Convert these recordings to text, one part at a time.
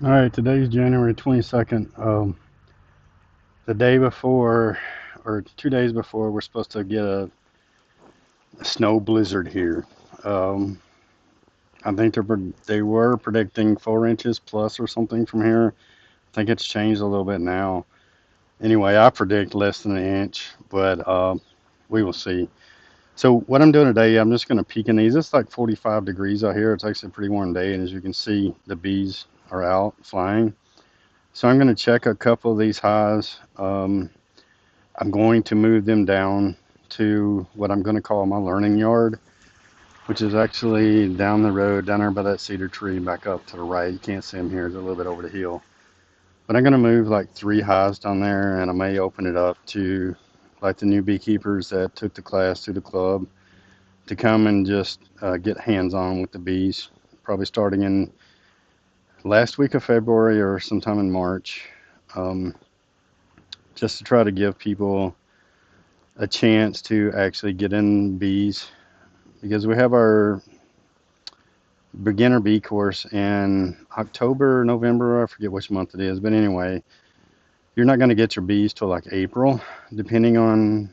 All right, today's January 22nd. The day before, or 2 days before, we're supposed to get a snow blizzard here. Um, I think they were predicting 4 inches plus or something from here. I think it's changed a little bit now. Anyway, I predict less than an inch, but we will see. So what I'm doing today, I'm just going to peek in these. It's like 45 degrees out here. It's actually a pretty warm day, and as you can see, the bees are out flying. So I'm going to check a couple of these highs. I'm going to move them down to what I'm going to call my learning yard, which is actually down the road, down there by that cedar tree, back up to the right. You can't see them here, it's a little bit over the hill. But I'm going to move like 3 hives down there, and I may open it up to like the new beekeepers that took the class through the club to come and just get hands on with the bees, probably starting in last week of February or sometime in March, um, just to try to give people a chance to actually get in bees because we have our beginner bee course in October, November, I forget which month it is, but anyway, you're not going to get your bees till like April, depending on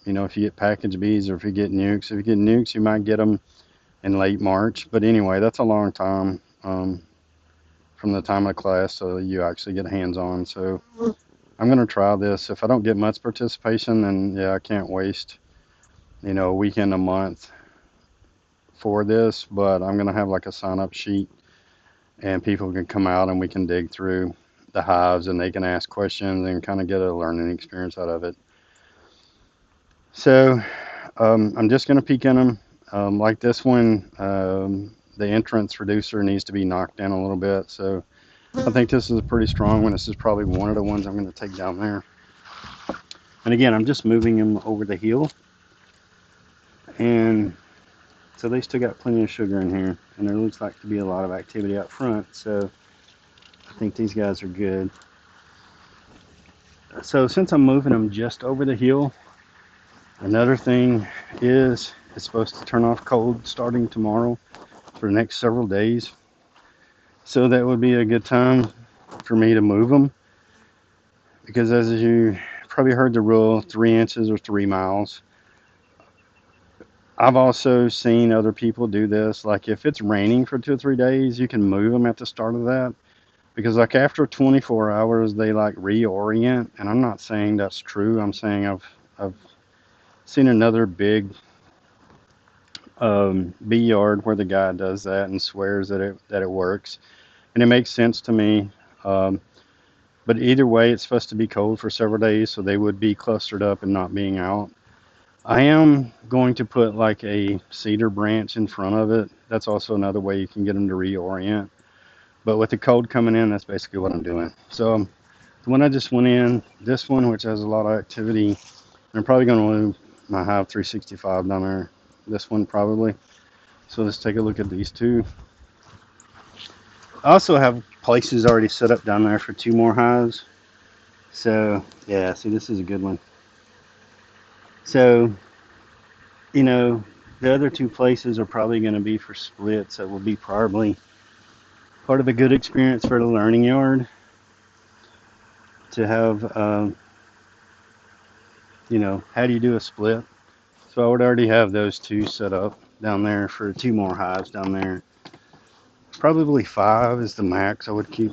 if you get package bees or if you get nukes. If you get nukes, you might get them in late March, but anyway, that's a long time from the time of the class so you actually get hands on. So I'm going to try this. If I don't get much participation, then yeah, I can't waste a weekend, a month for this, but I'm going to have like a sign up sheet and people can come out and we can dig through the hives and they can ask questions and kind of get a learning experience out of it. So I'm just going to peek in them. Like this one, the entrance reducer needs to be knocked down a little bit. So I think this is a pretty strong one. This is probably one of the ones I'm going to take down there. And again, I'm just moving them over the hill. And so they still got plenty of sugar in here. And there looks like to be a lot of activity out front. So I think these guys are good. So since I'm moving them just over the hill, another thing is it's supposed to turn off cold starting tomorrow for the next several days. So that would be a good time for me to move them because as you probably heard the rule, 3 inches or 3 miles. I've also seen other people do this. Like if it's raining for 2 or 3 days, you can move them at the start of that because like after 24 hours they like reorient. And I'm not saying that's true. I'm saying I've seen another big bee yard where the guy does that and swears that it works, and it makes sense to me. Um, but either way, it's supposed to be cold for several days, so they would be clustered up and not being out. I am going to put like a cedar branch in front of it. That's also another way you can get them to reorient. But with the cold coming in, that's basically what I'm doing. So the one I just went in, this one, which has a lot of activity, I'm probably going to move my Hive 365 down there. This one probably. So let's take a look at these two. I also have places already set up down there for two more hives. So yeah, see this is a good one. So, you know, the other two places are probably going to be for splits. That will be probably part of a good experience for the learning yard to have, how do you do a split? So I would already have those two set up down there for two more hives down there. Probably five is the max I would keep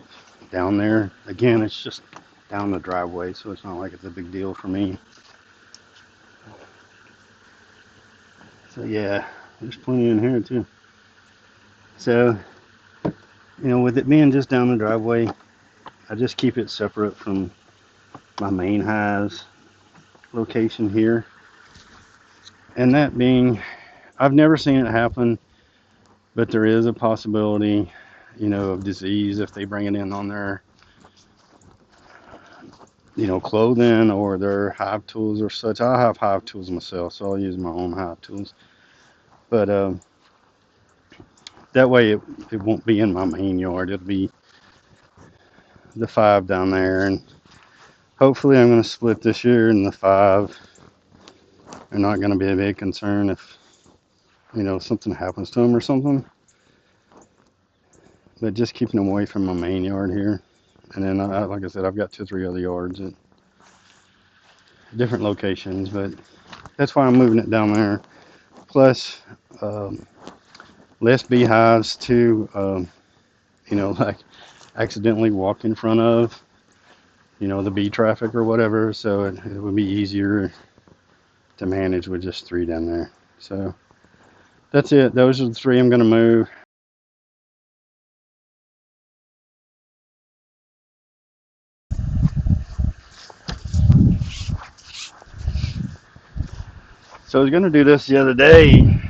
down there. Again, it's just down the driveway, so it's not like it's a big deal for me. So yeah, there's plenty in here too. So, with it being just down the driveway, I just keep it separate from my main hives location here. And that being, I've never seen it happen, but there is a possibility, of disease if they bring it in on their, clothing or their hive tools or such. I have hive tools myself, so I'll use my own hive tools. But that way it won't be in my main yard. It'll be the five down there. And hopefully I'm going to split this year and the five are not going to be a big concern if, something happens to them or something. but just keeping them away from my main yard here. And then, like I said, I've got 2 or 3 other yards at different locations, but that's why I'm moving it down there. Plus, um, less beehives to, like accidentally walk in front of, the bee traffic or whatever. So it would be easier to manage with just 3 down there. So that's it. Those are the 3 I'm going to move. So I was going to do this the other day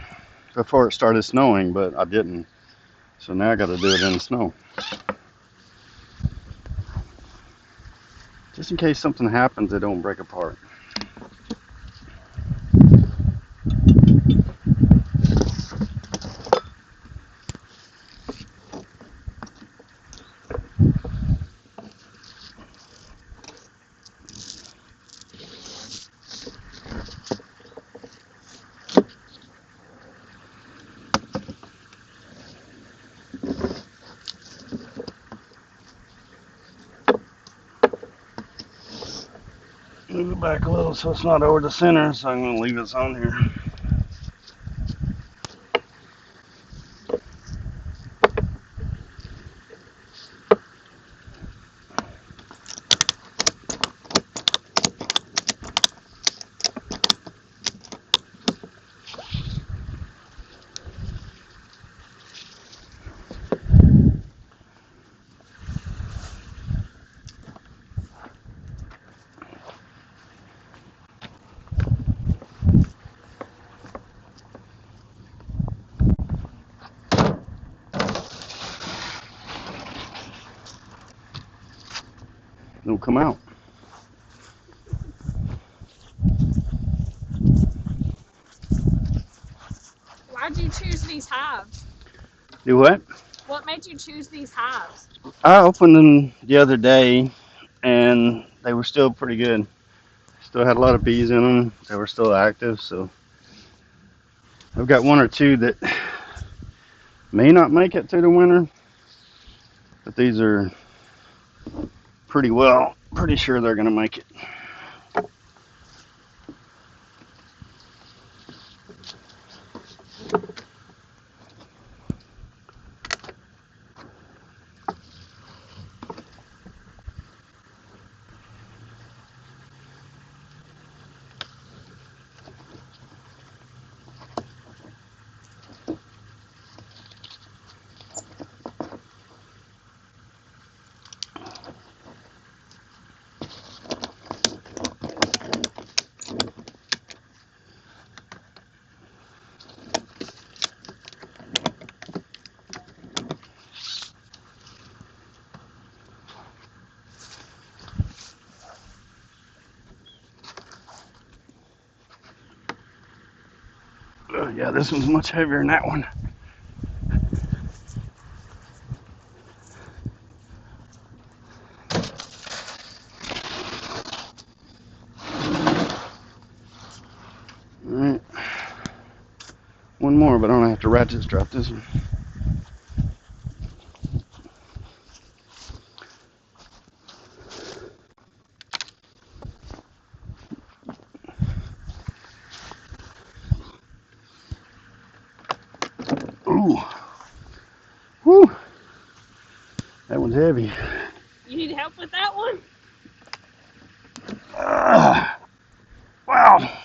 before it started snowing, but I didn't. So now I got to do it in the snow. Just in case something happens, they don't break apart. Move it back a little so it's not over the center, so I'm going to leave it on here. It'll come out. Why'd you choose these hives? Do what? What made you choose these hives? I opened them the other day, and they were still pretty good. Still had a lot of bees in them. They were still active, so I've got 1 or 2 that may not make it through the winter, but these are pretty sure they're going to make it. Yeah, this one's much heavier than that one. Alright. 1 more, but I don't have to ratchet strap this one. Ooh. Whew. That one's heavy. You need help with that one? Wow.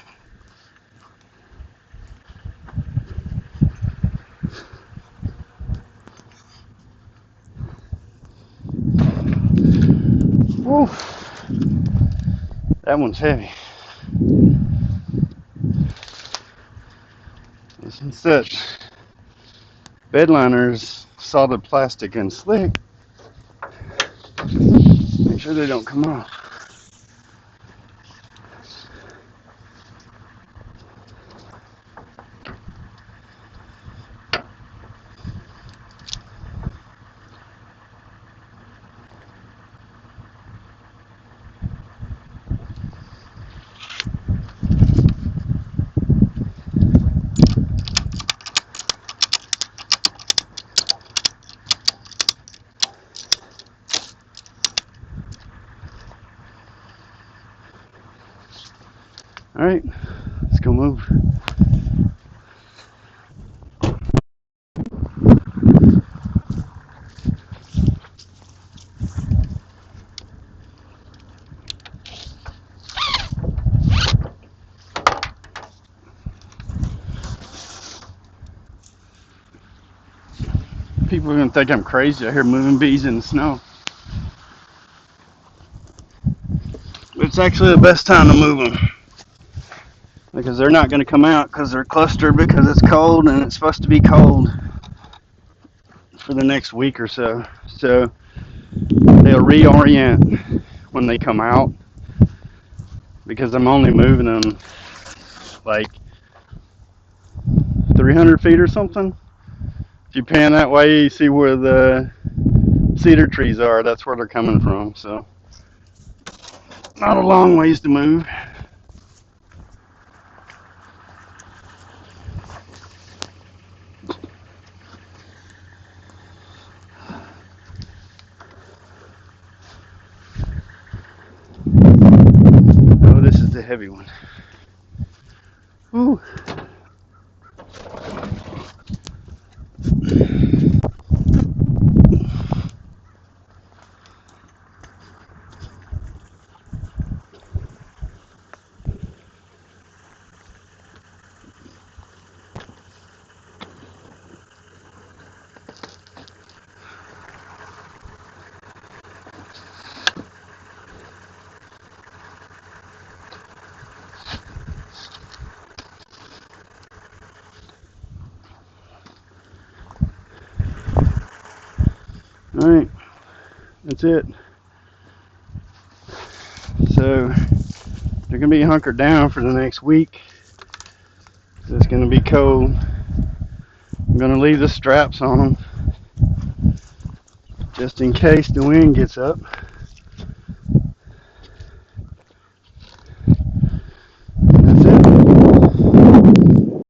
Woo. That one's heavy. This one's set. Bedliners, solid plastic and slick. Make sure they don't come off. All right, let's go move. People are gonna think I'm crazy out here moving bees in the snow. It's actually the best time to move them because they're not gonna come out because they're clustered because it's cold and it's supposed to be cold for the next week or so. So they'll reorient when they come out because I'm only moving them like 300 feet or something. If you pan that way, you see where the cedar trees are. That's where they're coming from. So not a long ways to move. Oh, this is the heavy one. Ooh. All right, that's it. So they're gonna be hunkered down for the next week. It's gonna be cold. I'm gonna leave the straps on them just in case the wind gets up.